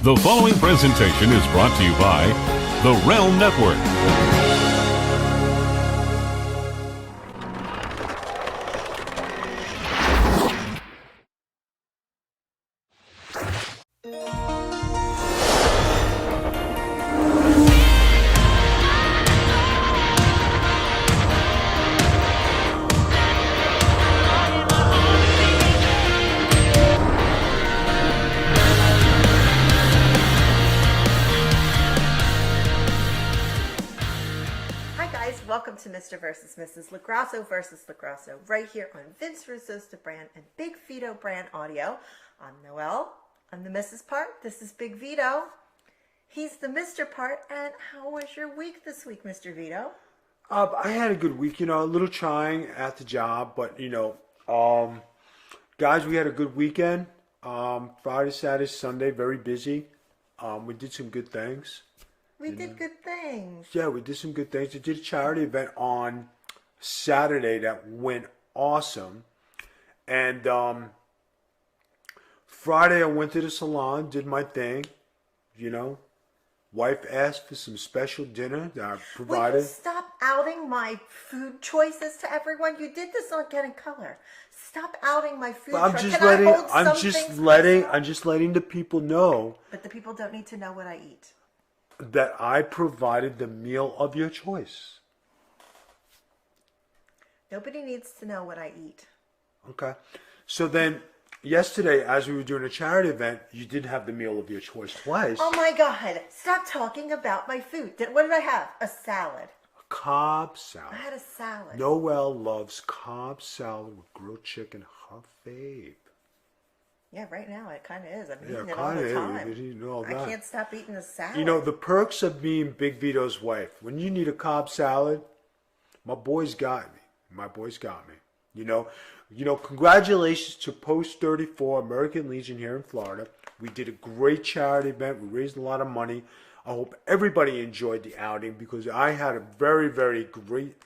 The following presentation is brought to you by the Realm Network. Welcome to Mr. versus Mrs. LaGrasso versus LaGrasso, right here on Vince Russo's brand and Big Vito brand audio. I'm Noelle. I'm the Mrs. part. This is Big Vito. He's the Mr. part. And how was your week this week, Mr. Vito? I had a good week, a little trying at the job, but, guys, we had a good weekend. Friday, Saturday, Sunday, very busy. We did some good things. We did good things. Yeah, we did some good things. We did a charity event on Saturday that went awesome. And Friday I went to the salon, did my thing, Wife asked for some special dinner that I provided. Will you stop outing my food choices to everyone? You did this on Getting Color. Stop outing my food choices. I'm just letting the people know. But the people don't need to know what I eat. That I provided the meal of your choice. Nobody needs to know what I eat. Okay. So then, yesterday, as we were doing a charity event, you did have the meal of your choice twice. Oh my God. Stop talking about my food. What did I have? A salad. A Cobb salad. I had a salad. Noelle loves Cobb salad with grilled chicken, her fave. Yeah, right now it kind of is. I'm Yeah, eating it all the time. You're eating all that. I can't stop eating the salad. The perks of being Big Vito's wife. When you need a Cobb salad, my boys got me. Congratulations to Post 34 American Legion here in Florida. We did a great charity event. We raised a lot of money. I hope everybody enjoyed the outing because I had a very, very great,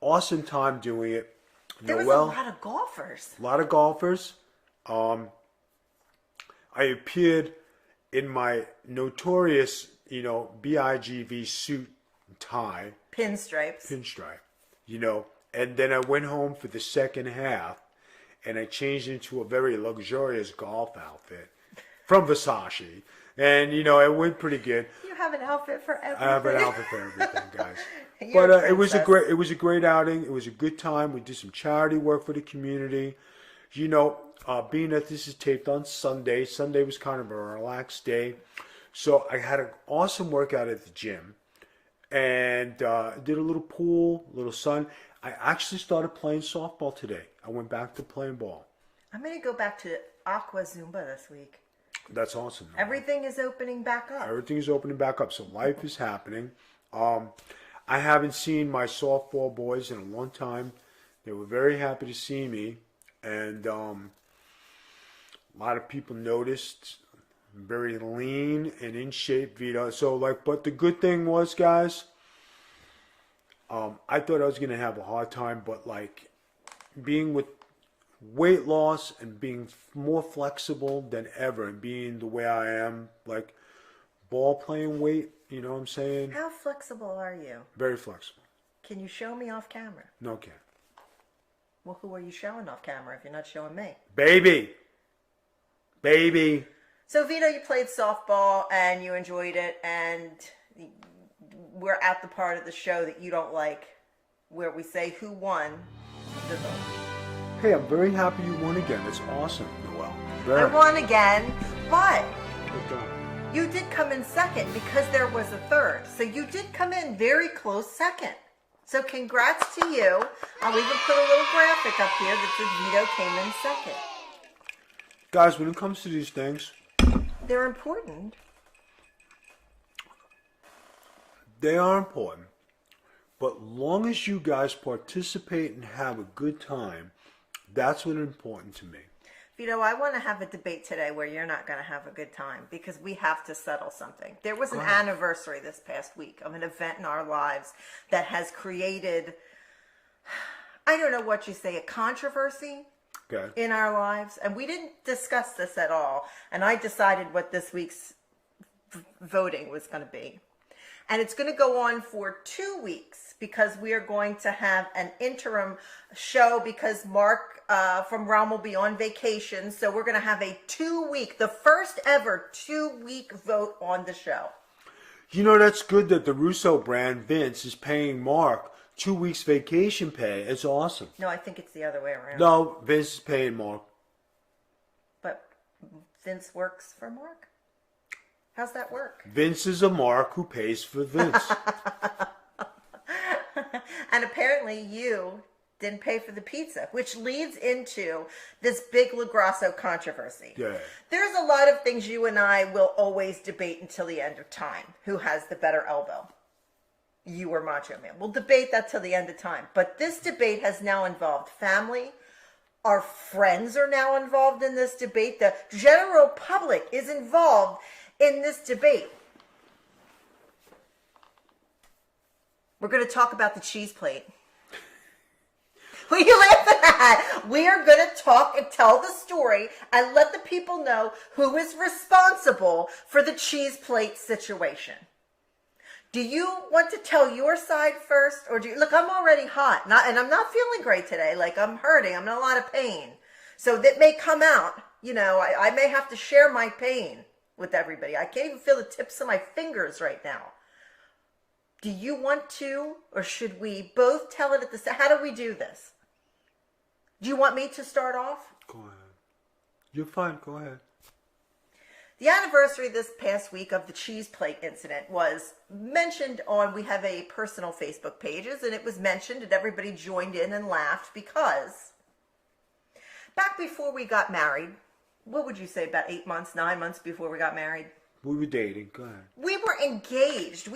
awesome time doing it. There was a lot of golfers. A lot of golfers. I appeared in my notorious, BIGV suit and tie. Pinstripe. And then I went home for the second half and I changed into a very luxurious golf outfit from Versace. And, it went pretty good. You have an outfit for everything. I have an outfit for everything, guys. But it was a great outing. It was a good time. We did some charity work for the community. Being that this is taped on Sunday was kind of a relaxed day. So I had an awesome workout at the gym and did a little pool, a little sun. I actually started playing softball today. I went back to playing ball. I'm going to go back to Aqua Zumba this week. That's awesome. Everything is opening back up. Everything is opening back up. So life is happening. I haven't seen my softball boys in a long time. They were very happy to see me. And a lot of people noticed I'm very lean and in shape, Vito. But the good thing was, guys, I thought I was going to have a hard time, but being with weight loss and being more flexible than ever and being the way I am, ball playing weight, you know what I'm saying? How flexible are you? Very flexible. Can you show me off camera? No, can't. Well, who are you showing off camera if you're not showing me? Baby. So, Vito, you played softball and you enjoyed it, and we're at the part of the show that you don't like, where we say who won the vote. Hey, I'm very happy you won again. That's awesome, Noelle. I won again, but you did come in second because there was a third. So you did come in very close second. So congrats to you. I'll even put a little graphic up here that says Vito came in second. Guys, when it comes to these things, they're important. They are important. But long as you guys participate and have a good time, that's what's important to me. Vito, I want to have a debate today where you're not going to have a good time because we have to settle something. There was an anniversary this past week of an event in our lives that has created, I don't know what you say, a controversy in our lives. And we didn't discuss this at all. And I decided what this week's voting was going to be. And it's going to go on for 2 weeks because we are going to have an interim show because Mark from Realm will be on vacation. So we're going to have a 2-week, the first ever 2-week vote on the show. You know, that's good that the Russo brand, Vince, is paying Mark 2 weeks vacation pay. It's awesome. No, I think it's the other way around. No, Vince is paying Mark. But Vince works for Mark? How's that work? Vince is a Mark who pays for Vince. And apparently you didn't pay for the pizza, which leads into this big LaGrasso controversy. Yeah. There's a lot of things you and I will always debate until the end of time. Who has the better elbow? You or Macho Man. We'll debate that till the end of time. But this debate has now involved family. Our friends are now involved in this debate. The general public is involved in this debate. We're going to talk about the cheese plate. What are you laughing at? We are going to talk and tell the story and let the people know who is responsible for the cheese plate situation. Do you want to tell your side first? Or do you, look, I'm already hot and I'm not feeling great today. Like I'm hurting. I'm in a lot of pain. So that may come out. You know, I may have to share my pain with everybody. I can't even feel the tips of my fingers right now. Do you want to, or should we both tell it at the same? How do we do this? Do you want me to start off? Go ahead. You're fine. Go ahead. The anniversary this past week of the cheese plate incident was mentioned on, we have a personal Facebook pages, and it was mentioned and everybody joined in and laughed because back before we got married, what would you say, about 8 months, 9 months before we got married? We were dating. Go ahead. We were engaged.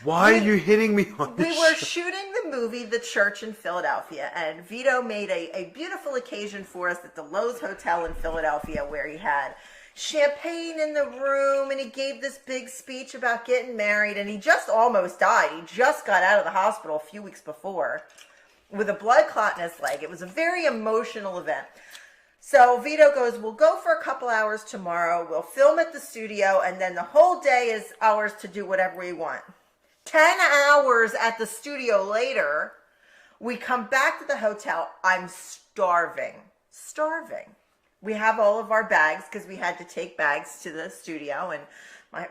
Why are you hitting me on this? We were shooting the movie The Church in Philadelphia, and Vito made a beautiful occasion for us at the Lowe's Hotel in Philadelphia where he had champagne in the room and he gave this big speech about getting married, and he just almost died. He just got out of the hospital a few weeks before with a blood clot in his leg. It was a very emotional event. So Vito goes, we'll go for a couple hours tomorrow. We'll film at the studio, and then the whole day is ours to do whatever we want. 10 hours at the studio later, we come back to the hotel. I'm starving. We have all of our bags because we had to take bags to the studio, and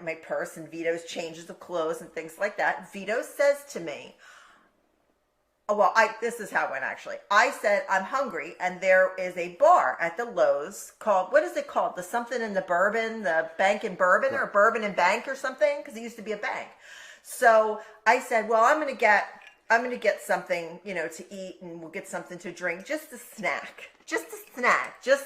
my purse and Vito's changes of clothes and things like that. Vito says to me, well, this is how it went, actually. I said, I'm hungry, and there is a bar at the Lowe's called, what is it called? The something in the Bourbon, the Bank in Bourbon, or Bourbon and Bank or something? Because it used to be a bank. So I said, well, I'm going to get something, to eat, and we'll get something to drink, just a snack, just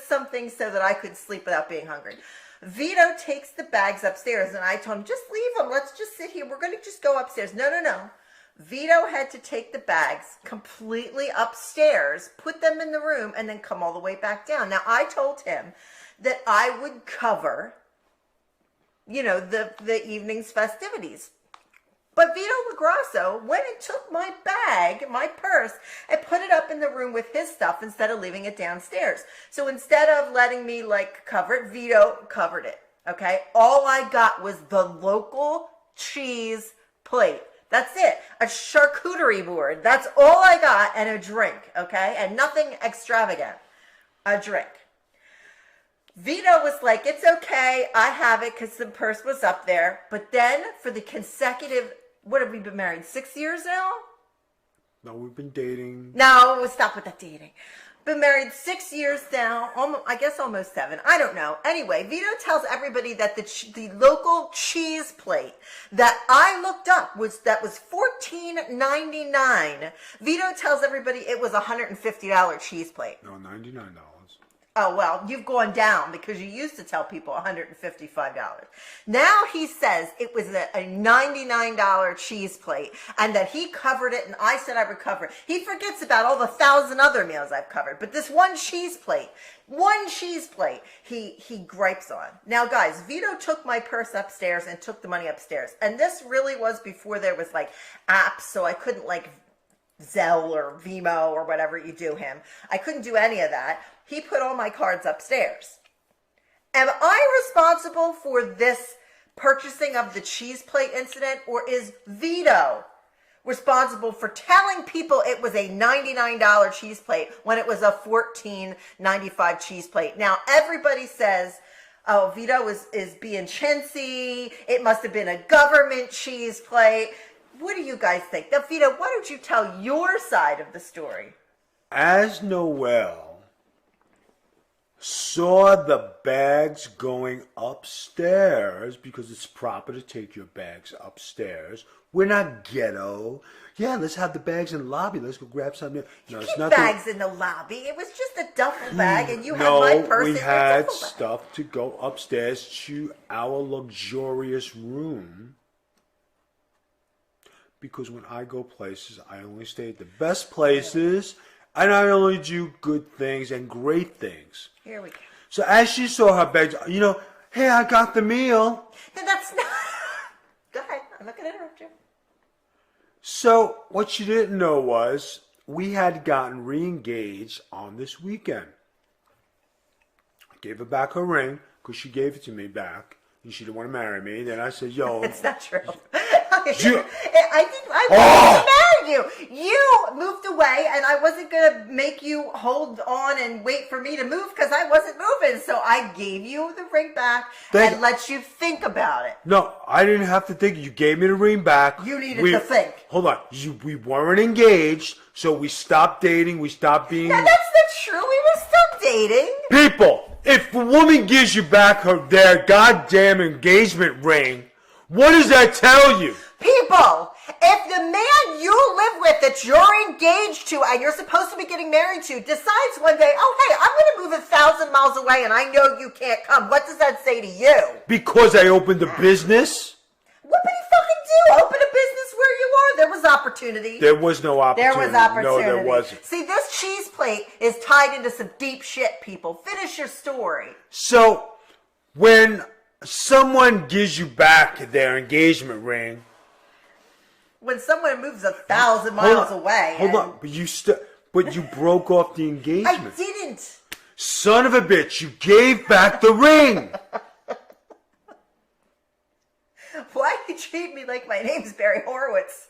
something so that I could sleep without being hungry. Vito takes the bags upstairs, and I told him, just leave them. Let's just sit here. We're going to just go upstairs. No. Vito had to take the bags completely upstairs, put them in the room, and then come all the way back down. Now, I told him that I would cover, the evening's festivities. But Vito LaGrasso went and took my bag, my purse, and put it up in the room with his stuff instead of leaving it downstairs. So instead of letting me, cover it, Vito covered it, okay? All I got was the local cheese plate. That's it. A charcuterie board. That's all I got, and a drink, okay? And nothing extravagant. A drink. Vito was like, it's okay. I have it because the purse was up there. But then for the consecutive, what have we been married? 6 years now? No, we've been dating. No, we'll stop with that dating. Been married 6 years now, I guess almost 7. I don't know. Anyway, Vito tells everybody that the local cheese plate that I looked up was $14.99. Vito tells everybody it was a $150 cheese plate. No, $99. Oh, well, you've gone down because you used to tell people $155. Now he says it was a $99 cheese plate and that he covered it and I said I would cover it. He forgets about all the 1,000 other meals I've covered. But this one cheese plate, he gripes on. Now, guys, Vito took my purse upstairs and took the money upstairs. And this really was before there was apps, so I couldn't Zelle or Vimo or whatever you do him. I couldn't do any of that. He put all my cards upstairs. Am I responsible for this purchasing of the cheese plate incident, or is Vito responsible for telling people it was a $99 cheese plate when it was a $14.95 cheese plate? Now, everybody says, oh, Vito is being chintzy. It must have been a government cheese plate. What do you guys think? Now, Vito, why don't you tell your side of the story? As Noel saw the bags going upstairs, because it's proper to take your bags upstairs. We're not ghetto. Yeah, let's have the bags in the lobby. Let's go grab something. No, you keep bags in the lobby. It was just a duffel bag, and you had my purse in your duffel bag. No, we had stuff to go upstairs to our luxurious room. Because when I go places, I only stay at the best places, and I only do good things and great things. Here we go. So as she saw her bags, hey, I got the meal. No, that's not... Go ahead. I'm not going to interrupt you. So what she didn't know was we had gotten re-engaged on this weekend. I gave her back her ring because she gave it to me back. And she didn't want to marry me. Then I said, yo. It's not true. I think I wanted to marry you. You moved away, and I wasn't going to make you hold on and wait for me to move because I wasn't moving. So I gave you the ring back and let you think about it. No, I didn't have to think. You gave me the ring back. You needed to think. Hold on. We weren't engaged, so we stopped dating. We stopped being... No, that's not true. We were still dating. People, if a woman gives you back their goddamn engagement ring, what does that tell you? People, if the man you live with that you're engaged to and you're supposed to be getting married to decides one day, oh, hey, I'm going to move 1,000 miles away and I know you can't come, what does that say to you? Because I opened a business? What did he fucking do? Open a business where you are? There was opportunity. There was no opportunity. There was opportunity. No, there wasn't. See, this cheese plate is tied into some deep shit, people. Finish your story. So, when someone gives you back their engagement ring... When someone moves 1,000 miles away... Hold on. But you broke off the engagement. I didn't. Son of a bitch, you gave back the ring. Why do you treat me like my name's Barry Horowitz?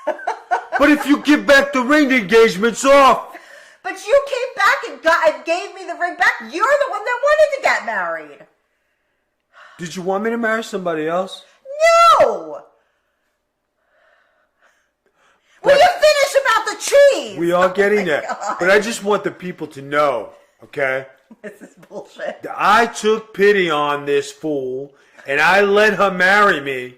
But if you give back the ring, the engagement's off. But you came back and gave me the ring back. You're the one that wanted to get married. Did you want me to marry somebody else? No. Will you finish about the cheese? We are getting there. But I just want the people to know, okay? This is bullshit. I took pity on this fool, and I let her marry me.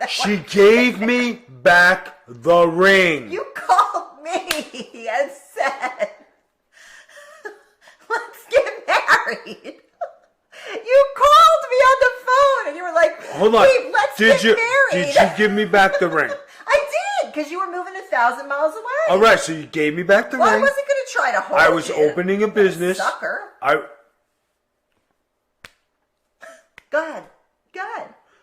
She gave me back the ring. You called me and said, let's get married. You called me on the phone, and you were like, hold on. Let's get married. Did you give me back the ring? I did, because you were moving 1,000 miles away. All right, so you gave me back the ring. I wasn't going to try to hold you. I was opening a business. Sucker. Go ahead.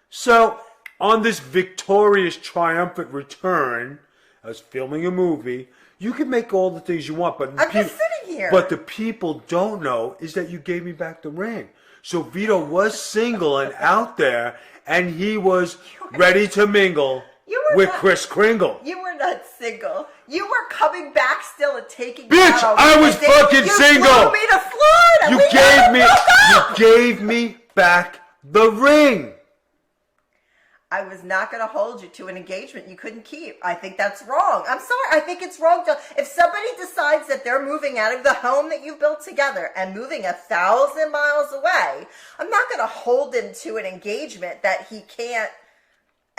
So, on this victorious, triumphant return, I was filming a movie. You can make all the things you want, but I'm just sitting here. But the people don't know is that you gave me back the ring. So Vito was single and out there, and he was ready to mingle with Kris Kringle. You were not single. You were coming back still and taking. Bitch, I was fucking single. You flew me to Florida. You gave me back the ring. I was not going to hold you to an engagement you couldn't keep. I think that's wrong. I'm sorry. I think it's wrong. If somebody decides that they're moving out of the home that you've built together and moving 1,000 miles away, I'm not going to hold him to an engagement that he can't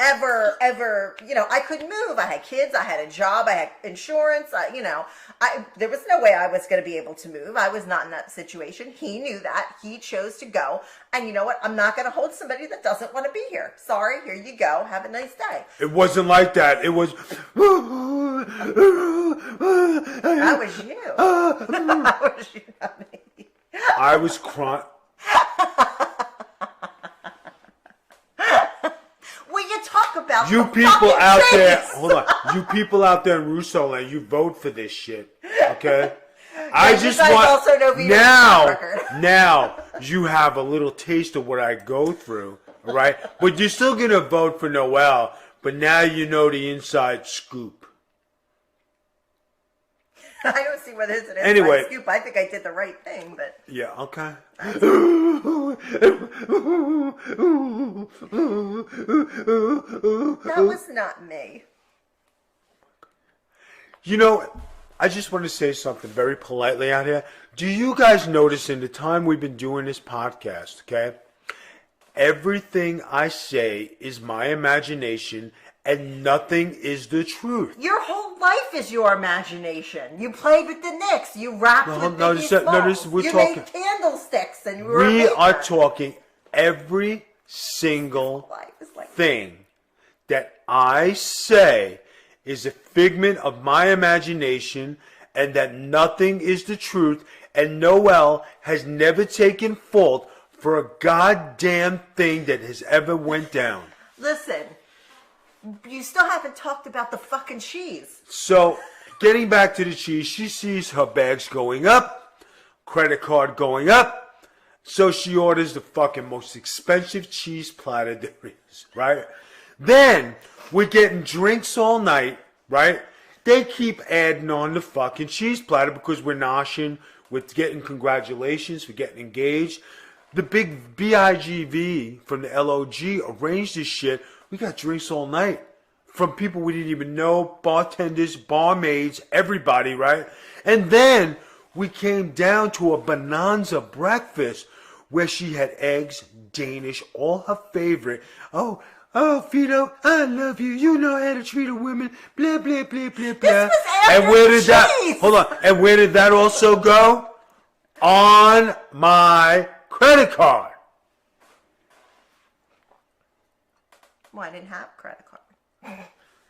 ever, I couldn't move. I had kids. I had a job. I had insurance. There was no way I was going to be able to move. I was not in that situation. He knew that. He chose to go. And you know what? I'm not going to hold somebody that doesn't want to be here. Sorry. Here you go. Have a nice day. It wasn't like that. It was... That was you. That was you, not me. I was crying. About you people out there, hold on. You people out there in Russo land, you vote for this shit, okay? I just want also know Vito's now. you have a little taste of what I go through, all right? But you're still going to vote for Noel, but now you know the inside scoop. I don't see what is it. Anyway. Scoop. I think I did the right thing, but... Yeah, okay. That was not me. You know, I just want to say something very politely out here. Do you guys notice in the time we've been doing this podcast, okay? Everything I say is my imagination and nothing is the truth. Your whole life is your imagination. You played with the Knicks. You rapped with Biggie Smalls. You made candlesticks and you were a baker. We are talking every single thing that I say is a figment of my imagination and that nothing is the truth, and Noel has never taken fault for a goddamn thing that has ever went down. Listen, you still haven't talked about the fucking cheese. So, getting back to the cheese, she sees her bags going up, credit card going up, so she orders the fucking most expensive cheese platter there is, right? Then, we're getting drinks all night, right? They keep adding on the fucking cheese platter because we're noshing, we're getting congratulations, we're getting engaged. The big BIGV from the LOG arranged this shit. We got drinks all night from people we didn't even know, bartenders, barmaids, everybody, right? And then we came down to a bonanza breakfast where she had eggs, Danish, all her favorite. Oh, Vito, I love you. You know how to treat a woman. Blah, blah, blah, blah, blah. This was after and where did cheese. that? Hold on. And where did that also go? On my credit card. Well, I didn't have a credit card.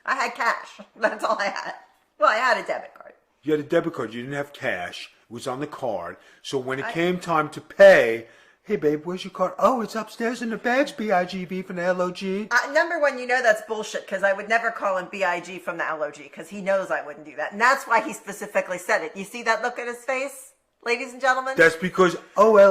I had cash. That's all I had. Well, I had a debit card. You had a debit card. You didn't have cash. It was on the card. So when it came time to pay, hey, babe, where's your card? Oh, it's upstairs in the bags, BIGB from the LOG. Number one, you know that's bullshit because I would never call him BIG from the LOG because he knows I wouldn't do that. And that's why he specifically said it. You see that look at his face, ladies and gentlemen? That's because, LOG,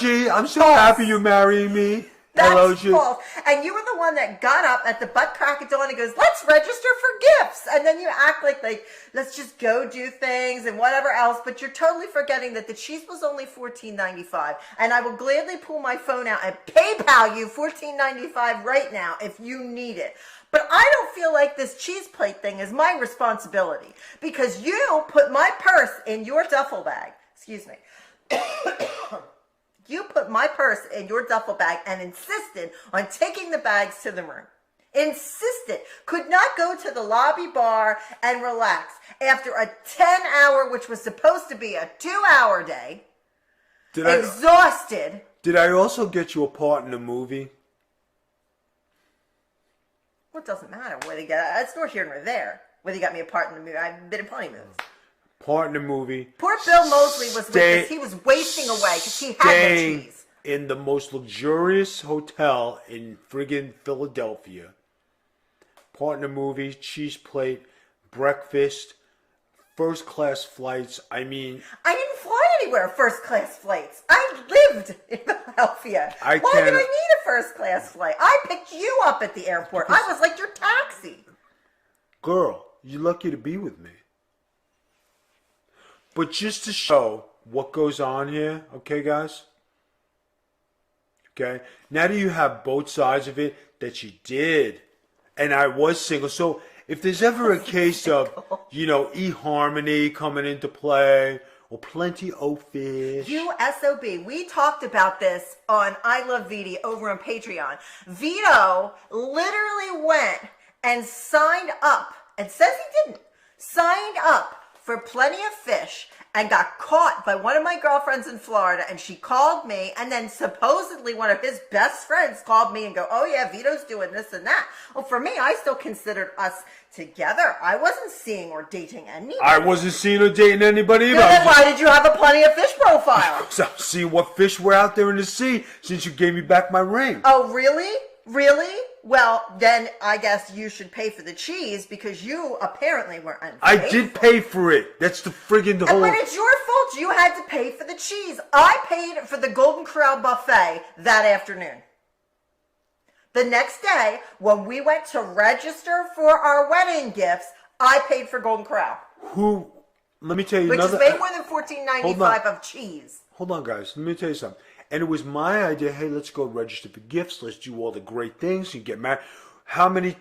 I'm so happy you're marrying me. That's false. And you were the one that got up at the butt crack of dawn and goes, let's register for gifts. And then you act like let's just go do things and whatever else. But you're totally forgetting that the cheese was only $14.95. And I will gladly pull my phone out and PayPal you $14.95 right now if you need it. But I don't feel like this cheese plate thing is my responsibility because you put my purse in your duffel bag. Excuse me. You put my purse in your duffel bag and insisted on taking the bags to the room. Insisted. Could not go to the lobby bar and relax. After a 10-hour, which was supposed to be a 2-hour day, exhausted. Did I also get you a part in the movie? Well, it doesn't matter whether you get it's nor here nor there. Whether you got me a part in the movie. I've been in plenty of movies. Part in the movie. Poor Bill Moseley was with this. He was wasting away because he had no cheese. In the most luxurious hotel in friggin' Philadelphia. Part in the movie, cheese plate, breakfast, first class flights. I mean, I didn't fly anywhere first class flights. I lived in Philadelphia. Why did I need a first class flight? I picked you up at the airport. I was like your taxi. Girl, you're lucky to be with me. But just to show what goes on here, okay, guys? Okay? Now that you have both sides of it, that you did, and I was single. So if there's ever a case of, eHarmony coming into play, or Plenty O Fish. You SOB. We talked about this on I Love Vito over on Patreon. Vito literally went and signed up, and says he didn't, signed up for Plenty of Fish and got caught by one of my girlfriends in Florida, and she called me, and then supposedly one of his best friends called me and go, oh yeah, Vito's doing this and that. Well, for me, I still considered us together. I wasn't seeing or dating anybody. I wasn't seeing or dating anybody either. Then why did you have a Plenty of Fish profile? So I'm seeing what fish were out there in the sea since you gave me back my ring. Oh, really? Really? Well, then I guess you should pay for the cheese because you apparently were unfaithful. I did pay for it. That's the friggin' whole... But it's your fault. You had to pay for the cheese. I paid for the Golden Corral buffet that afternoon. The next day, when we went to register for our wedding gifts, I paid for Golden Corral. Let me tell you which another... is way more than $14.95 of cheese. Hold on, guys. Let me tell you something. And it was my idea, hey, let's go register for gifts. Let's do all the great things. You get married. How many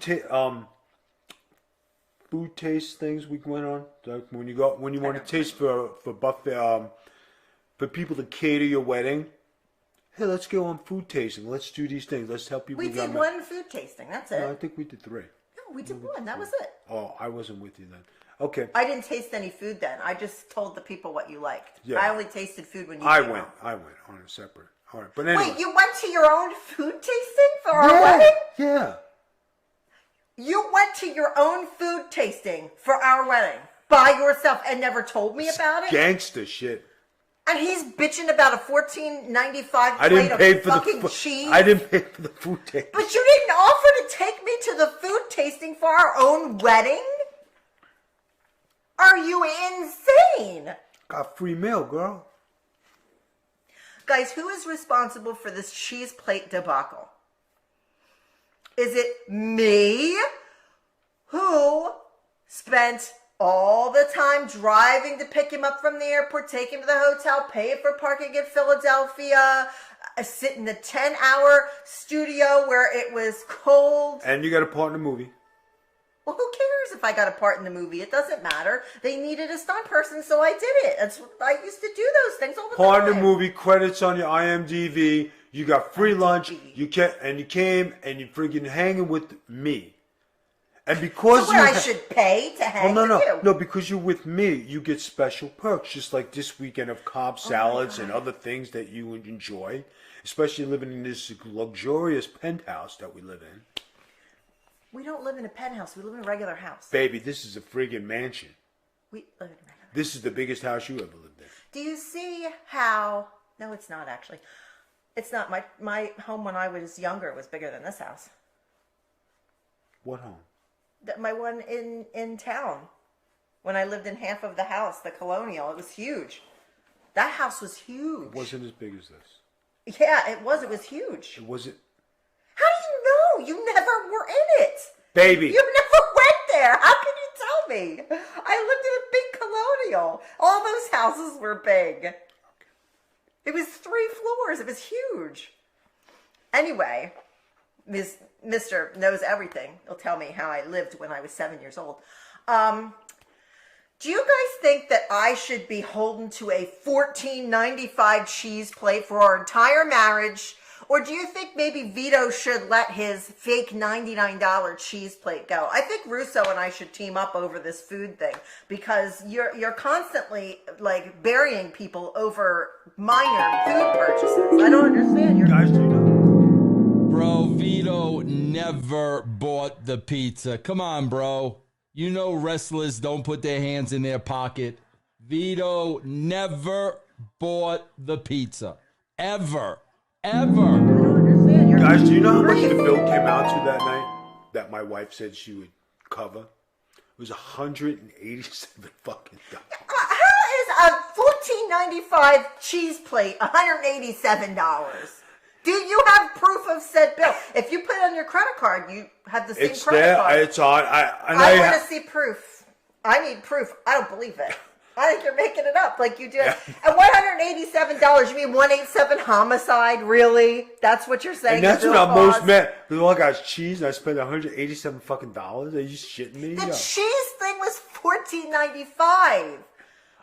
food taste things we went on? Like when you want to taste for buffet, for people to cater your wedding. Hey, let's go on food tasting. Let's do these things. Let's help people. We did one food tasting. That's it. No, I think we did 3. No, we did one. That was it. Oh, I wasn't with you then. Okay. I didn't taste any food then. I just told the people what you liked. Yeah. I only tasted food when you I came went home. on a separate. All right, but anyway. Wait, you went to your own food tasting for our wedding? Yeah. You went to your own food tasting for our wedding by yourself and never told me about it? Gangster shit. And he's bitching about a $14.95 I plate didn't pay of for fucking the cheese. I didn't pay for the food tasting. But you didn't offer to take me to the food tasting for our own wedding? Are you insane? Got free meal, girl. Guys, who is responsible for this cheese plate debacle? Is it me, who spent all the time driving to pick him up from the airport, take him to the hotel, pay for parking in Philadelphia, sit in the 10-hour studio where it was cold? And you got a part in the movie. Well, who cares if I got a part in the movie? It doesn't matter. They needed a stunt person, so I did it. I used to do those things all the time. Part in the movie, credits on your IMDb. You got free lunch. You came and you friggin' hanging with me. And because so I should pay to hang with you? No, because you're with me, you get special perks, just like this weekend of Cobb salads and other things that you enjoy, especially living in this luxurious penthouse that we live in. We don't live in a penthouse. We live in a regular house. Baby, this is a friggin' mansion. We live in a regular house. This is the biggest house you ever lived in. Do you see how... No, it's not actually. It's not. My home when I was younger was bigger than this house. What home? My one in town. When I lived in half of the house, the Colonial. It was huge. That house was huge. It wasn't as big as this. Yeah, it was. It was huge. It wasn't... How do you know? You never were in it. Baby. You never went there. How can you tell me? I lived in a big Colonial. All those houses were big. It was 3 floors. It was huge. Anyway, Mr. Knows Everything will tell me how I lived when I was 7 years old. Do you guys think that I should be holden to a $14.95 cheese plate for our entire marriage? Or do you think maybe Vito should let his fake $99 cheese plate go? I think Russo and I should team up over this food thing because you're constantly like burying people over minor food purchases. I don't understand. You guys do know. Bro, Vito never bought the pizza. Come on, bro. You know wrestlers don't put their hands in their pocket. Vito never bought the pizza. Ever. Guys, do you know how much the bill came out to that night that my wife said she would cover? It was $187 fucking dollars. How is a $14.95 cheese plate $187? Do you have proof of said bill? If you put it on your credit card, you have the same credit card. It's on. I want to see proof. I need proof. I don't believe it. I think you're making it up like you did. Yeah. And $187, you mean 187 homicide? Really? That's what you're saying? And that's what I'm most mad. Because all I got is cheese and I spent $187 fucking dollars. Are you shitting me? The cheese thing was $14.95.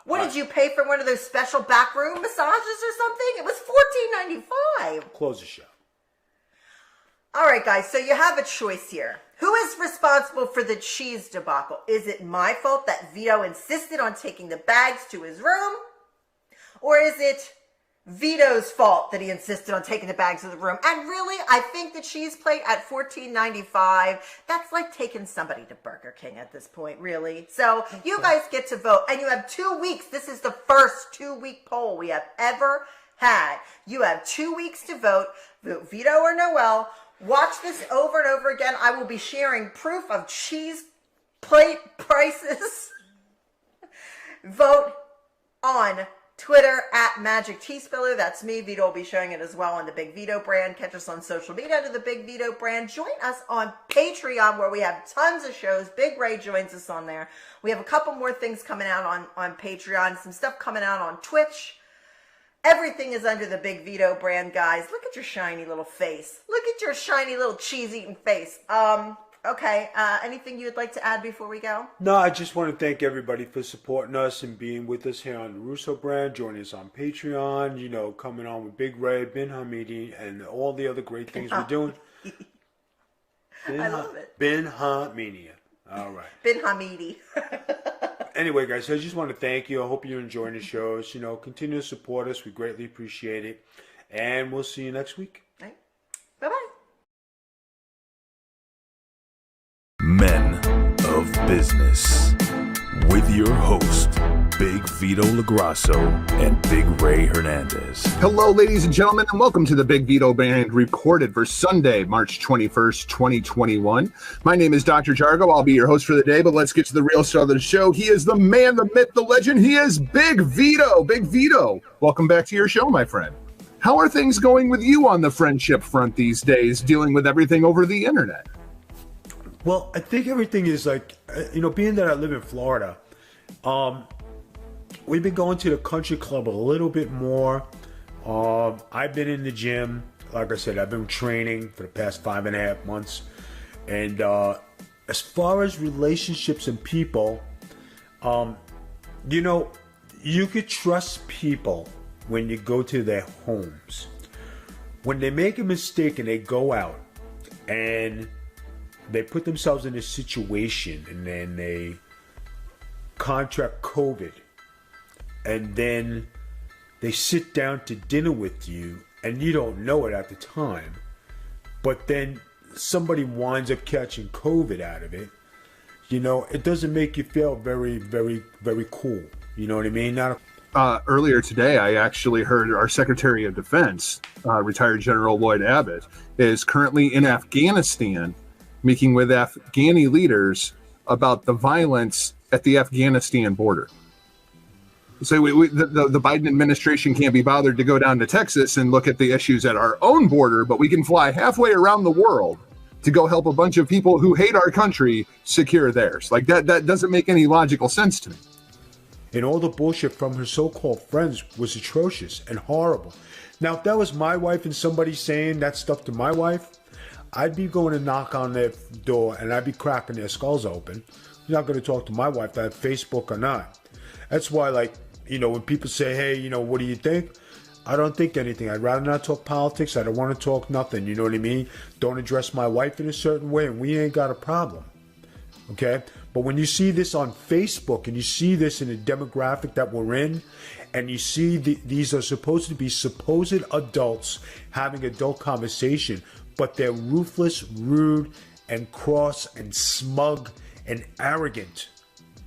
What did you pay for one of those special backroom massages or something? It was $14.95. Close the show. All right, guys. So you have a choice here. Who is responsible for the cheese debacle? Is it my fault that Vito insisted on taking the bags to his room? Or is it Vito's fault that he insisted on taking the bags to the room? And really, I think the cheese plate at $14.95, that's like taking somebody to Burger King at this point, really. So you guys get to vote. And you have 2 weeks. This is the first 2-week poll we have ever had. You have 2 weeks to vote. Vote Vito or Noel. Watch this over and over again. I will be sharing proof of cheese plate prices. Vote on Twitter at Magic Tea Spiller. That's me. Vito will be showing it as well on the Big Vito brand. Catch us on social media under the Big Vito brand. Join us on Patreon where we have tons of shows. Big Ray joins us on there. We have a couple more things coming out on Patreon. Some stuff coming out on Twitch. Everything is under the Big Vito brand, guys. Look at your shiny little face. Look at your shiny little cheese-eating face. Okay, anything you would like to add before we go? No, I just want to thank everybody for supporting us and being with us here on the Russo brand, joining us on Patreon, you know, coming on with Big Ray, Ben Hamidi, and all the other great things we're doing. I love it. Ben Hamidi. All right. Ben Hamidi. Anyway, guys, I just want to thank you. I hope you're enjoying the shows. You know, continue to support us. We greatly appreciate it. And we'll see you next week. Right. Bye-bye. Men of Business with your host, Big Vito LaGrasso and Big Ray Hernandez. Hello, ladies and gentlemen, and welcome to the Big Vito Band Reported for Sunday, March 21st, 2021. My name is Dr. Jargo. I'll be your host for the day, but let's get to the real star of the show. He is the man, the myth, the legend. He is Big Vito. Big Vito, welcome back to your show, my friend. How are things going with you on the friendship front these days, dealing with everything over the internet? Well, I think everything is like, you know, being that I live in Florida, we've been going to the country club a little bit more. I've been in the gym. Like I said, I've been training for the past 5.5 months. And as far as relationships and people, you know, you could trust people when you go to their homes. When they make a mistake and they go out and they put themselves in a situation and then they contract COVID and then they sit down to dinner with you and you don't know it at the time, but then somebody winds up catching COVID out of it, you know, it doesn't make you feel very, very, very cool. You know what I mean? Earlier today, I actually heard our Secretary of Defense, retired General Lloyd Abbott, is currently in Afghanistan meeting with Afghani leaders about the violence at the Afghanistan border. So the Biden administration can't be bothered to go down to Texas and look at the issues at our own border, but we can fly halfway around the world to go help a bunch of people who hate our country secure theirs. Like that doesn't make any logical sense to me. And all the bullshit from her so-called friends was atrocious and horrible. Now, if that was my wife and somebody saying that stuff to my wife, I'd be going to knock on their door and I'd be cracking their skulls open. You're not going to talk to my wife, that Facebook or not. That's why, like, you know, when people say, hey, you know, what do you think? I don't think anything. I'd rather not talk politics. I don't want to talk nothing. You know what I mean? Don't address my wife in a certain way and we ain't got a problem. Okay? But when you see this on Facebook and you see this in the demographic that we're in, and you see these are supposed to be supposed adults having adult conversation, but they're ruthless, rude, and cross, and smug, and arrogant.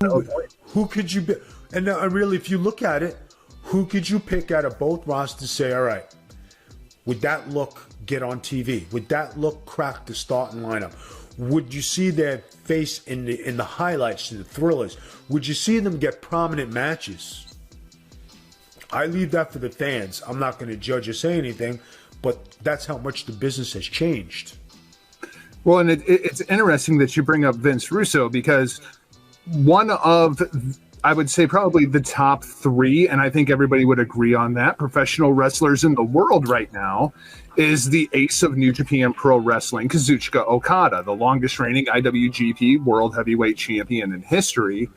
Who could you be? And really, if you look at it, who could you pick out of both rosters to say, all right, would that look get on TV? Would that look crack the starting lineup? Would you see their face in the highlights, in the thrillers? Would you see them get prominent matches? I leave that for the fans. I'm not going to judge or say anything, but that's how much the business has changed. Well, and it's interesting that you bring up Vince Russo, because one of, I would say, probably the top 3, and I think everybody would agree on that, professional wrestlers in the world right now is the ace of New Japan Pro Wrestling, Kazuchika Okada, the longest reigning IWGP World Heavyweight Champion in history.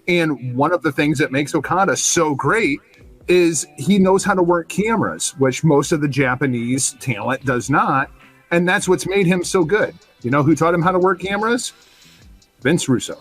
And one of the things that makes Okada so great is he knows how to work cameras, which most of the Japanese talent does not. And that's what's made him so good. You know who taught him how to work cameras? Vince Russo.